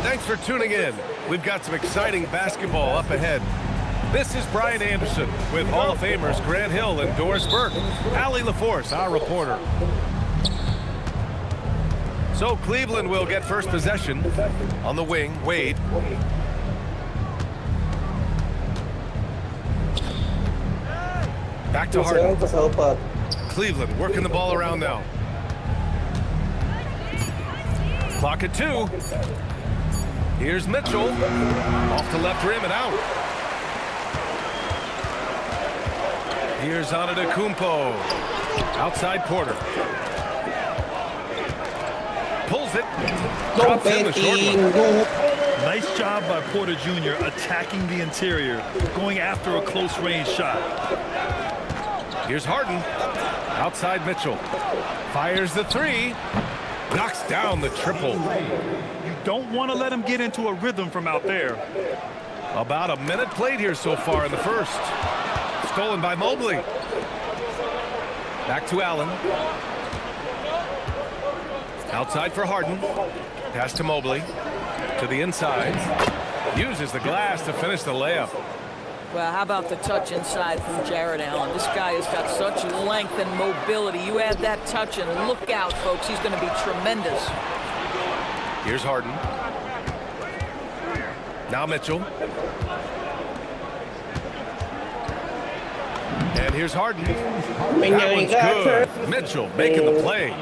Thanks for tuning in. We've got some exciting basketball up ahead. This is Brian Anderson with Hall of Famers Grant Hill and Doris Burke. Allie LaForce, our reporter. So Cleveland will get first possession. On the wing, Wade. Back to Harden. Cleveland working the ball around now. Clock at 2. Here's Mitchell. Off the left rim and out. Here's Antetokounmpo. Outside Porter. Pulls it. Drops in the short one. Nice job by Porter Jr. attacking the interior, going after a close-range shot. Here's Harden. Outside Mitchell. Fires the 3. Knocks down the triple. You don't want to let him get into a rhythm from out there. About a minute played here so far in the first. Stolen by Mobley. Back to Allen. Outside for Harden. Pass to Mobley. To the inside. Uses the glass to finish the layup. Well, how about the touch inside from Jared Allen? This guy has got such length and mobility. You add that touch and look out, folks. He's going to be tremendous. Here's Harden. Now Mitchell. And here's Harden. That one's good. Mitchell making the play.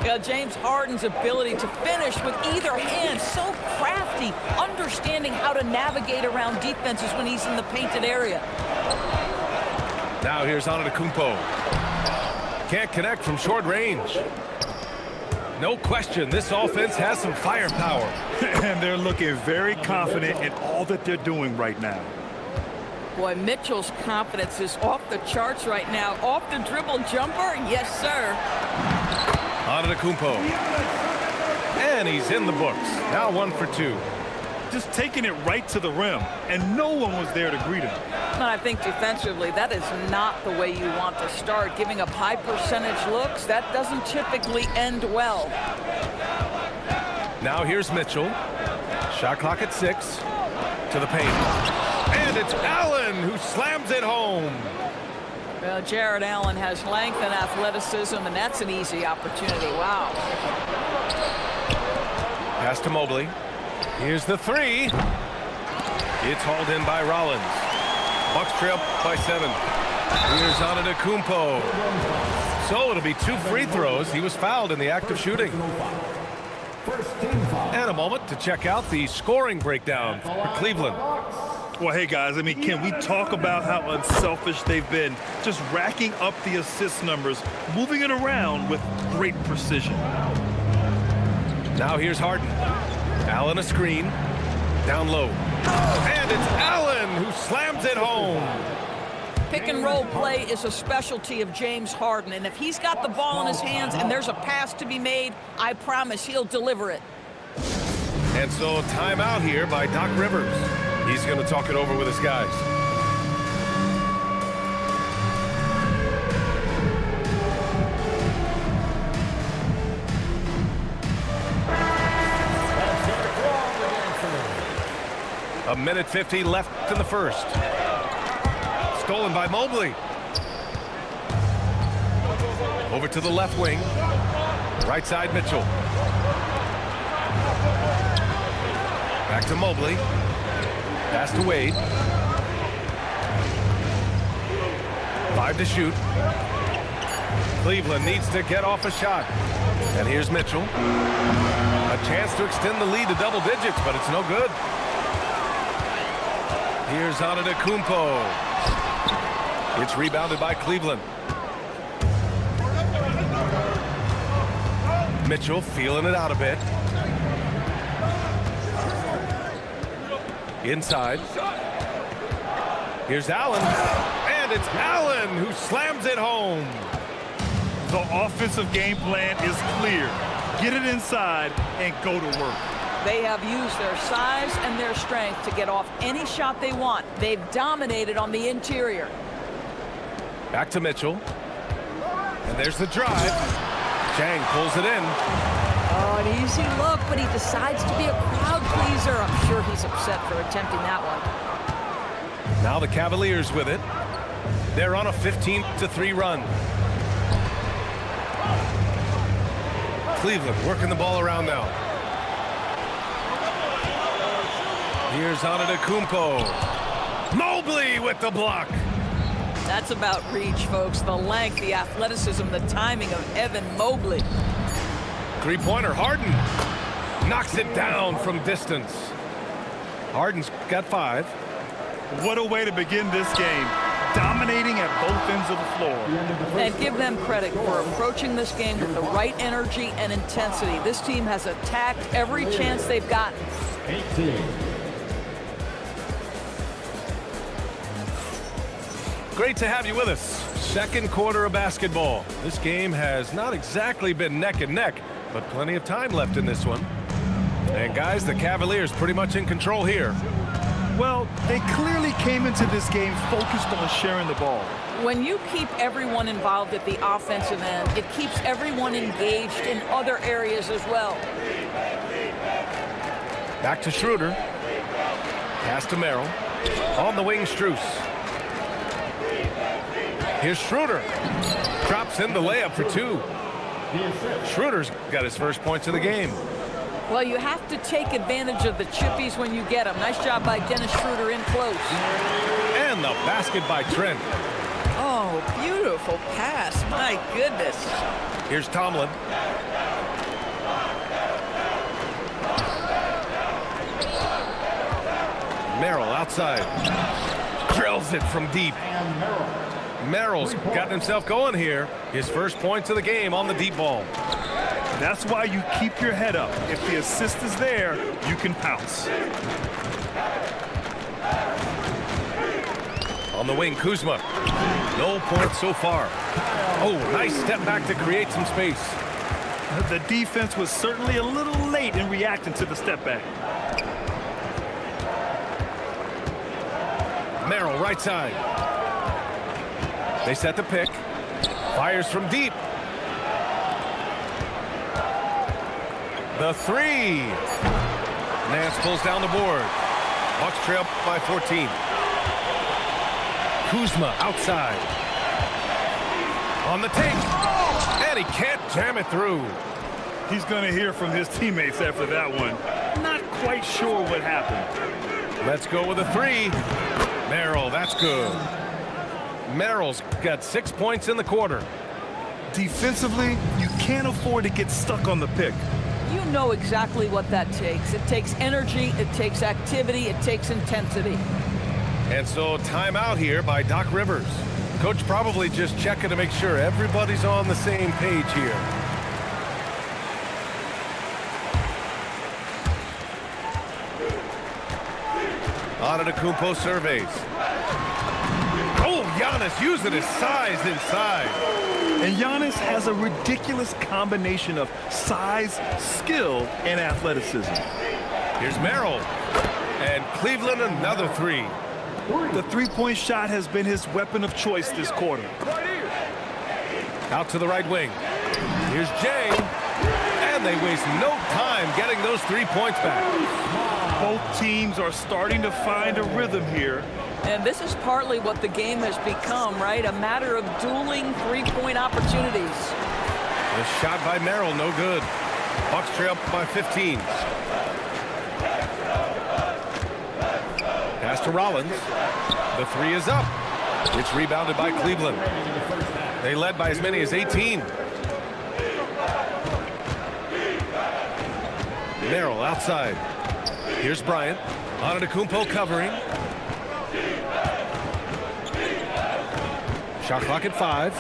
Yeah, James Harden's ability to finish with either hand, so crafty, understanding how to navigate around defenses when he's in the painted area. Now here's Antetokounmpo. Can't connect from short range. No question, this offense has some firepower. And they're looking very confident in all that they're doing right now. Boy, Mitchell's confidence is off the charts right now. Off the dribble jumper, yes, sir. Antetokounmpo. And he's in the books. Now 1 for 2. Just taking it right to the rim, and no one was there to greet him. And I think defensively, that is not the way you want to start. Giving up high percentage looks, that doesn't typically end well. Now here's Mitchell. Shot clock at 6. To the paint. And it's Allen who slams it home. Well, Jared Allen has length and athleticism, and that's an easy opportunity. Wow. Pass to Mobley. Here's the 3. It's hauled in by Rollins. Bucks trail by 7. Here's Antetokounmpo. So it'll be 2 free throws. He was fouled in the act of shooting. And a moment to check out the scoring breakdown for Cleveland. Well, hey, guys, I mean, can we talk about how unselfish they've been? Just racking up the assist numbers, moving it around with great precision. Now here's Harden. Allen a screen. Down low. And it's Allen who slams it home. Pick and roll play is a specialty of James Harden, and if he's got the ball in his hands and there's a pass to be made, I promise he'll deliver it. And so timeout here by Doc Rivers. He's going to talk it over with his guys. A minute 50 left in the first. Stolen by Mobley. Over to the left wing. Right side Mitchell. Back to Mobley. Pass to Wade. 5 to shoot. Cleveland needs to get off a shot. And here's Mitchell. A chance to extend the lead to double digits, but it's no good. Here's Antetokounmpo. It's rebounded by Cleveland. Mitchell feeling it out a bit. Inside. Here's Allen. And it's Allen who slams it home. The offensive game plan is clear. Get it inside and go to work. They have used their size and their strength to get off any shot they want. They've dominated on the interior. Back to Mitchell. And there's the drive. Chang pulls it in. Oh, an easy look, but he decides to be a crowd pleaser. I'm sure he's upset for attempting that one. Now the Cavaliers with it. They're on a 15-3 run. Cleveland working the ball around now. Here's Antetokounmpo. Mobley with the block. That's about reach, folks. The length, the athleticism, the timing of Evan Mobley. Three-pointer, Harden. Knocks it down from distance. Harden's got 5. What a way to begin this game. Dominating at both ends of the floor. And give them credit for approaching this game with the right energy and intensity. This team has attacked every chance they've gotten. 18. Great to have you with us. Second quarter of basketball. This game has not exactly been neck and neck, but plenty of time left in this one. And guys, the Cavaliers pretty much in control here. Well, they clearly came into this game focused on sharing the ball. When you keep everyone involved at the offensive end, it keeps everyone engaged in other areas as well. Back to Schroeder. Pass to Merrill. On the wing, Strus. Here's Schroeder. Drops in the layup for 2. Schroeder's got his first points of the game. Well, you have to take advantage of the chippies when you get them. Nice job by Dennis Schroeder in close. And the basket by Trent. Oh, beautiful pass. My goodness. Here's Tomlin. Merrill outside. Drills it from deep. Merrill's got himself going here. His first points of the game on the deep ball. That's why you keep your head up. If the assist is there, you can pounce. On the wing, Kuzma. No points so far. Oh, nice step back to create some space. The defense was certainly a little late in reacting to the step back. Merrill, right side. They set the pick. Fires from deep. The 3. Nance pulls down the board. Bucks trail by 14. Kuzma outside. On the take. And he can't jam it through. He's going to hear from his teammates after that one. Not quite sure what happened. Let's go with a 3. Merrill, that's good. Merrill's got 6 points in the quarter. Defensively, you can't afford to get stuck on the pick. You know exactly what that takes. It takes energy, it takes activity, it takes intensity. And so timeout here by Doc Rivers. Coach probably just checking to make sure everybody's on the same page here. Antetokounmpo surveys. Oh, Giannis using his size inside. And Giannis has a ridiculous combination of size, skill, and athleticism. Here's Merrill. And Cleveland another 3. The three-point shot has been his weapon of choice this quarter. Out to the right wing. Here's Jay. And they waste no time getting those 3 points back. Both teams are starting to find a rhythm here. And this is partly what the game has become, right? A matter of dueling three-point opportunities. The shot by Merrill, no good. Bucks trail by 15. Pass to Rollins. The 3 is up. It's rebounded by Cleveland. They led by as many as 18. Merrill outside. Here's Bryant. Antetokounmpo covering. Shot clock at 5.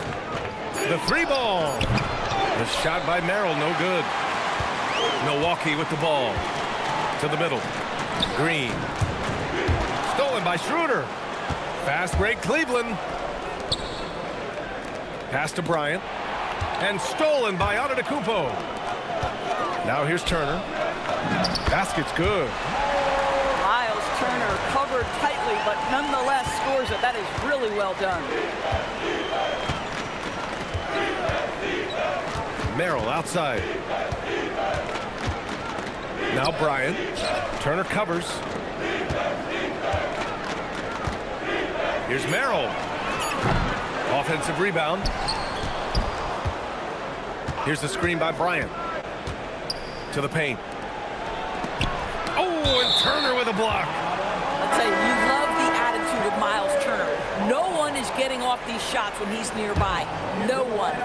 The 3 ball. The shot by Merrill, no good. Milwaukee with the ball. To the middle. Green. Stolen by Schroeder. Fast break Cleveland. Pass to Bryant. And stolen by Antetokounmpo. Now here's Turner. Basket's good. Miles Turner covered tightly, but nonetheless scores it. That is really well done. Merrill outside. Now Bryant. Turner covers. Here's Merrill. Offensive rebound. Here's the screen by Bryant. To the paint. Oh, and Turner with a block. I'll tell you, you love the attitude of Miles Turner. No one is getting off these shots when he's nearby. No one.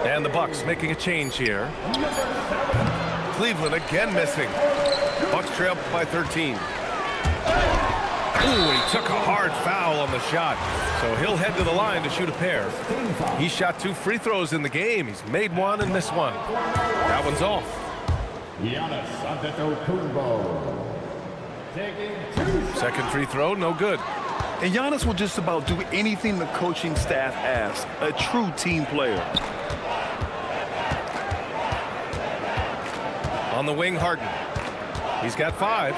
And the Bucks making a change here. Cleveland again missing. Bucks trail by 13. Ooh, he took a hard foul on the shot. So he'll head to the line to shoot a pair. He shot 2 free throws in the game. He's made one and missed one. That one's off. Second free throw, no good. And Giannis will just about do anything the coaching staff asks. A true team player. On the wing, Harden. He's got 5.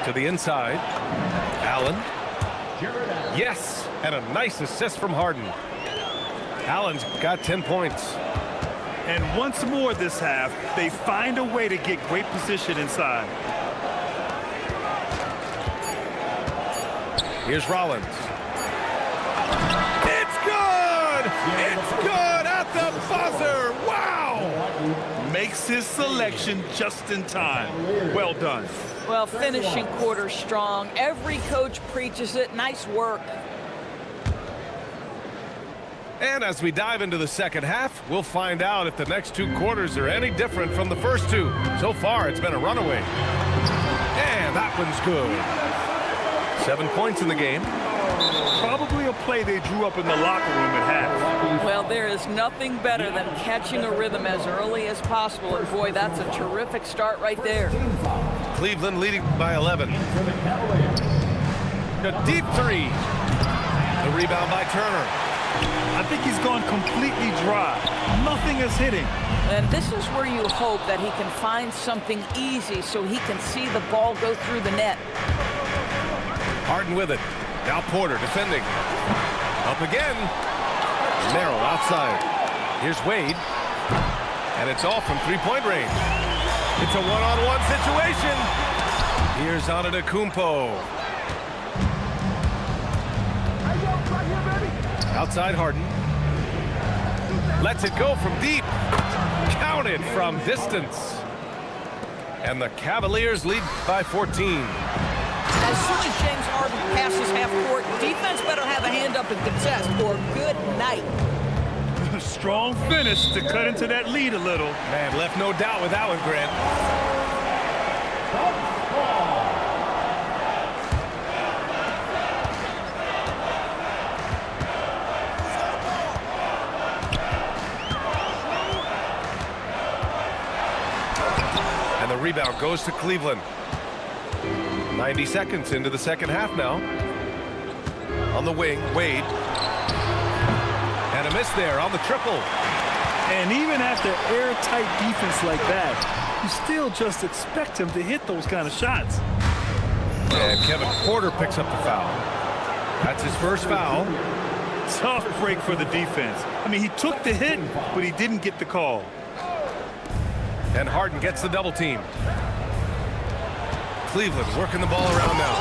To the inside. Allen. Yes, and a nice assist from Harden. Allen's got 10 points. And once more this half, they find a way to get great position inside. Here's Rollins. It's good! It's good at the buzzer! Wow! Makes his selection just in time. Well done. Well, finishing quarter strong. Every coach preaches it. Nice work. And as we dive into the second half, we'll find out if the next 2 quarters are any different from the first 2. So far, it's been a runaway. And that one's good. 7 points in the game. Probably a play they drew up in the locker room at half. Well, there is nothing better than catching a rhythm as early as possible. And boy, that's a terrific start right there. Cleveland leading by 11. A deep 3. The rebound by Turner. I think he's gone completely dry. Nothing is hitting. And this is where you hope that he can find something easy so he can see the ball go through the net. Harden with it. Now Porter defending. Up again. Merrill outside. Here's Wade. And it's off from 3-point range. It's a one-on-one situation. Here's Antetokounmpo. Outside Harden. Lets it go from deep. Counted from distance. And the Cavaliers lead by 14. As soon as James Harden passes half court, defense better have a hand up and contest, or good night. Strong finish to cut into that lead a little. Man, left no doubt with that one, Grant. And the rebound goes to Cleveland. 90 seconds into the second half now. On the wing, Wade. And a miss there on the triple. And even after airtight defense like that, you still just expect him to hit those kind of shots. And Kevin Porter picks up the foul. That's his first foul. Tough break for the defense. I mean, he took the hit, but he didn't get the call. And Harden gets the double team. Cleveland working the ball around now.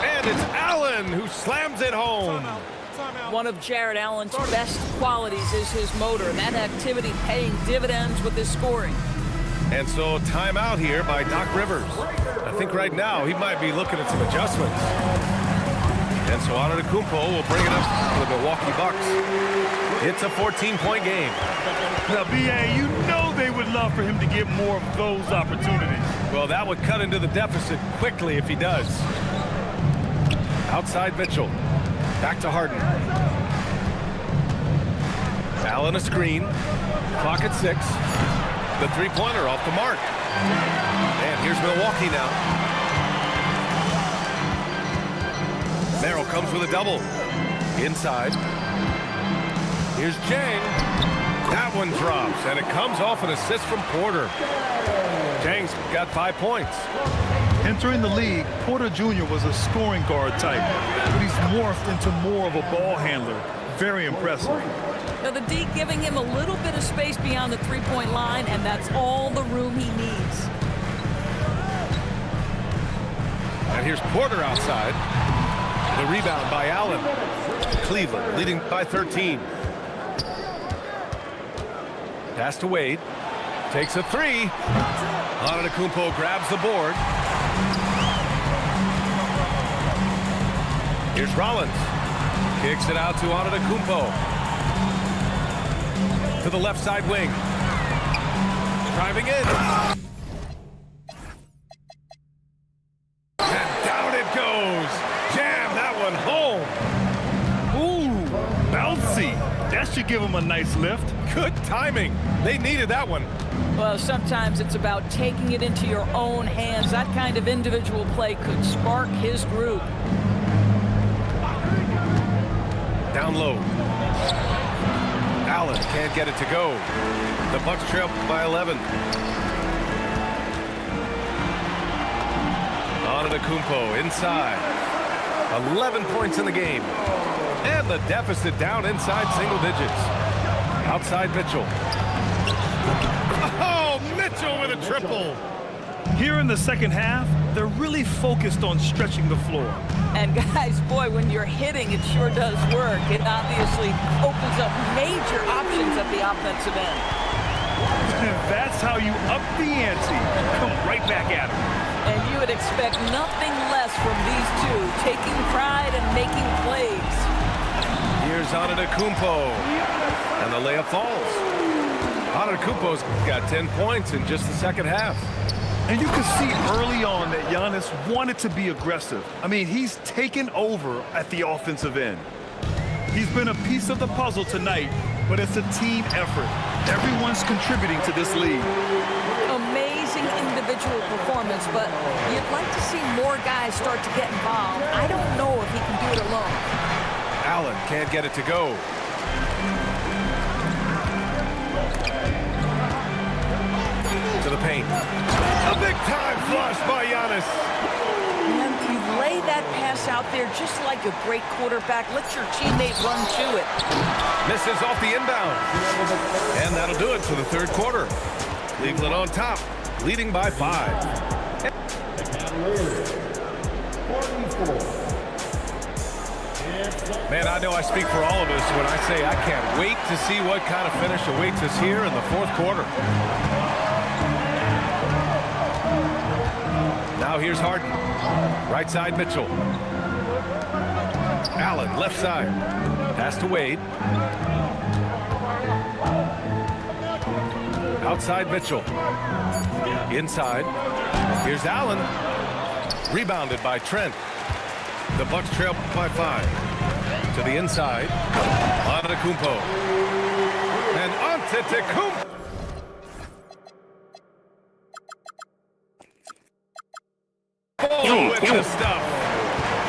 And it's Allen who slams it home. One of Jared Allen's best qualities is his motor, and that activity paying dividends with his scoring. And so timeout here by Doc Rivers. I think right now he might be looking at some adjustments. And so Antetokounmpo will bring it up for the Milwaukee Bucks. It's a 14-point game. Now, B.A., you know they would love for him to get more of those opportunities. Well, that would cut into the deficit quickly if he does. Outside Mitchell. Back to Harden. Allen a screen. Clock at 6. The three-pointer off the mark. And here's Milwaukee now. Merrill comes with a double. Inside. Here's Jang. That one drops, and it comes off an assist from Porter. Jang's got 5 points. Entering the league, Porter Jr. was a scoring guard type, but he's morphed into more of a ball handler. Very impressive. Now the D giving him a little bit of space beyond the three-point line, and that's all the room he needs. And here's Porter outside. The rebound by Allen. Cleveland leading by 13. Pass to Wade. Takes a three. Antetokounmpo grabs the board. Here's Rollins. Kicks it out to Antetokounmpo. To the left side wing. Driving in. And down it goes. Jam that one home. Ooh, bouncy. That should give him a nice lift. Good timing. They needed that one. Well, sometimes it's about taking it into your own hands. That kind of individual play could spark his group. Down low. Allen can't get it to go. The Bucks trail by 11. Antetokounmpo inside. 11 points in the game. And the deficit down inside single digits. Outside Mitchell. Oh, Mitchell with a triple. Here in the second half, they're really focused on stretching the floor. And guys, boy, when you're hitting, it sure does work. It obviously opens up major options at the offensive end. That's how you up the ante. Come right back at them. And you would expect nothing less from these two, taking pride and making plays. Here's Antetokounmpo. And the layup falls. Antetokounmpo's got 10 points in just the second half. And you can see early on that Giannis wanted to be aggressive. I mean, he's taken over at the offensive end. He's been a piece of the puzzle tonight, but it's a team effort. Everyone's contributing to this lead. Amazing individual performance, but you'd like to see more guys start to get involved. I don't know if he can do it alone. Allen can't get it to go. To the paint. A big-time flush by Giannis. And you lay that pass out there just like a great quarterback. Let your teammate run to it. Misses off the inbound. And that'll do it for the third quarter. Cleveland on top, leading by 5. Man, I know I speak for all of us when I say I can't wait to see what kind of finish awaits us here in the fourth quarter. Now here's Harden. Right side, Mitchell. Allen, left side. Pass to Wade. Outside, Mitchell. Inside. Here's Allen. Rebounded by Trent. The Bucks trail by 5. To the inside. Antetokounmpo. And Antetokounmpo. With the stuff.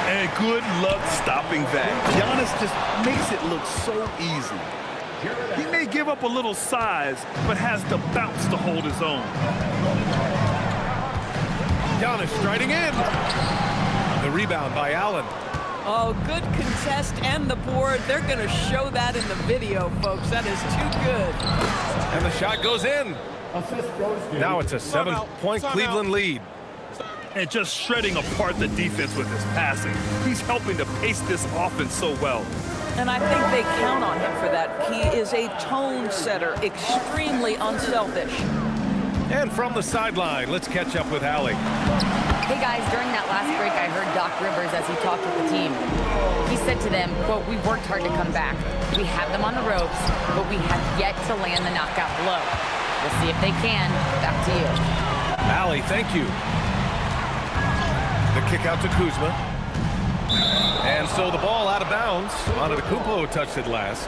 And good luck stopping that. Giannis just makes it look so easy. He may give up a little size, but has the bounce to hold his own. Giannis striding in. The rebound by Allen. Oh, good contest and the board. They're going to show that in the video, folks. That is too good. And the shot goes in. Now it's a 7-point Cleveland lead. And just shredding apart the defense with his passing. He's helping to pace this offense so well. And I think they count on him for that. He is a tone setter, extremely unselfish. And from the sideline, let's catch up with Allie. Hey guys, during that last break, I heard Doc Rivers as he talked with the team. He said to them, quote, "We worked hard to come back. We have them on the ropes, but we have yet to land the knockout blow. We'll see if they can." Back to you. Allie, thank you. The kick out to Kuzma. And so the ball out of bounds. Antetokounmpo touched it last.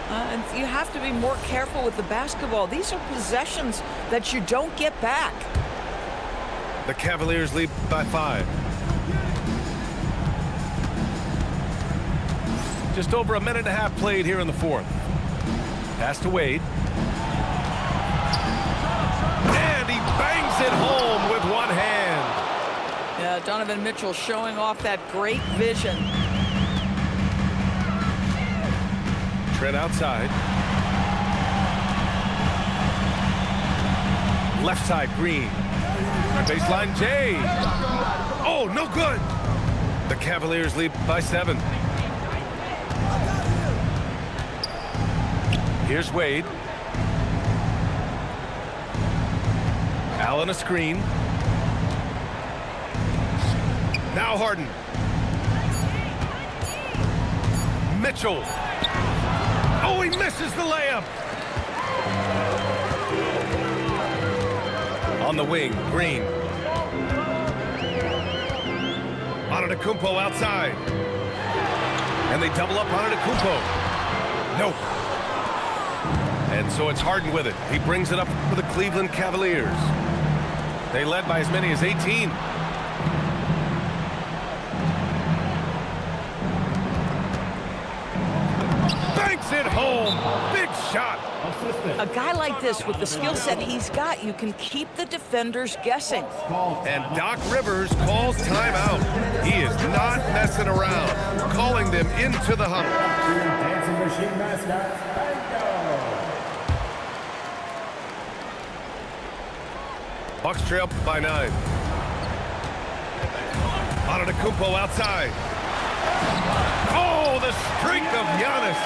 And you have to be more careful with the basketball. These are possessions that you don't get back. The Cavaliers lead by 5. Just over a minute and a half played here in the fourth. Pass to Wade. And he bangs it home with one hand. Yeah, Donovan Mitchell showing off that great vision. Trent outside. Left side, Green. Baseline, Jay. Oh, no good. The Cavaliers lead by 7. Here's Wade. Allen a screen. Now Harden. Mitchell. Oh, he misses the layup. On the wing, Green. Antetokounmpo outside. And they double up Antetokounmpo. Nope. And so it's Harden with it. He brings it up for the Cleveland Cavaliers. They led by as many as 18. Banks it home. Big shot. A guy like this, with the skill set he's got, you can keep the defenders guessing. And Doc Rivers calls timeout. He is not messing around, calling them into the huddle. Dancing machine mascots, Bucks trail by 9. Antetokounmpo outside. Oh, the streak of Giannis.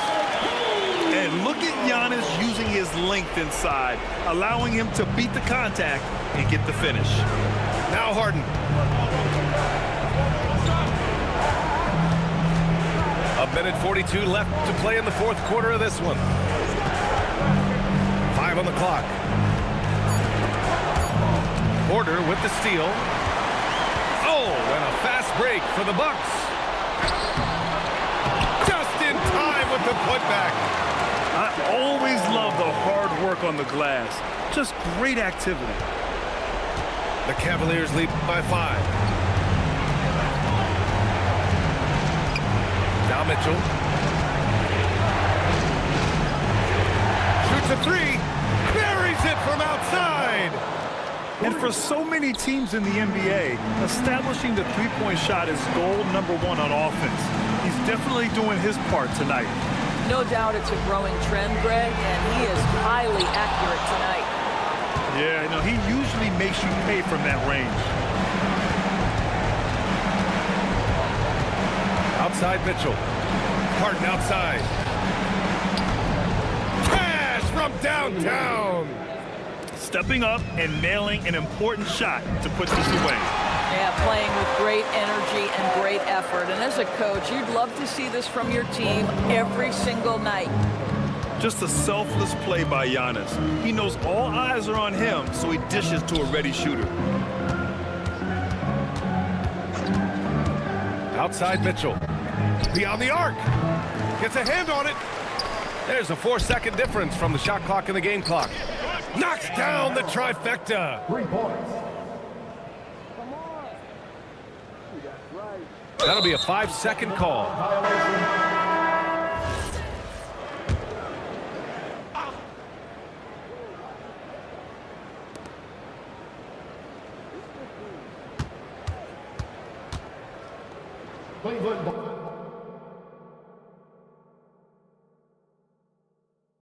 And look at Giannis using his length inside, allowing him to beat the contact and get the finish. Now Harden. A minute 42 left to play in the fourth quarter of this one. 5 on the clock. Porter with the steal. Oh, and a fast break for the Bucks. Just in time with the putback. I always love the hard work on the glass. Just great activity. The Cavaliers lead by 5. Now Mitchell. Shoots a 3. Buries it from outside. And for so many teams in the NBA, establishing the three-point shot is goal number 1 on offense. He's definitely doing his part tonight. No doubt it's a growing trend, Greg, and he is highly accurate tonight. Yeah, no, he usually makes you pay from that range. Outside Mitchell. Harden outside. Cash from downtown. Stepping up and nailing an important shot to put this away. Yeah, playing with great energy and great effort. And as a coach, you'd love to see this from your team every single night. Just a selfless play by Giannis. He knows all eyes are on him, so he dishes to a ready shooter. Outside Mitchell. Beyond the arc. Gets a hand on it. There's a 4-second difference from the shot clock and the game clock. Knocks down the trifecta. 3 points. That'll be a 5-second call. Cleveland.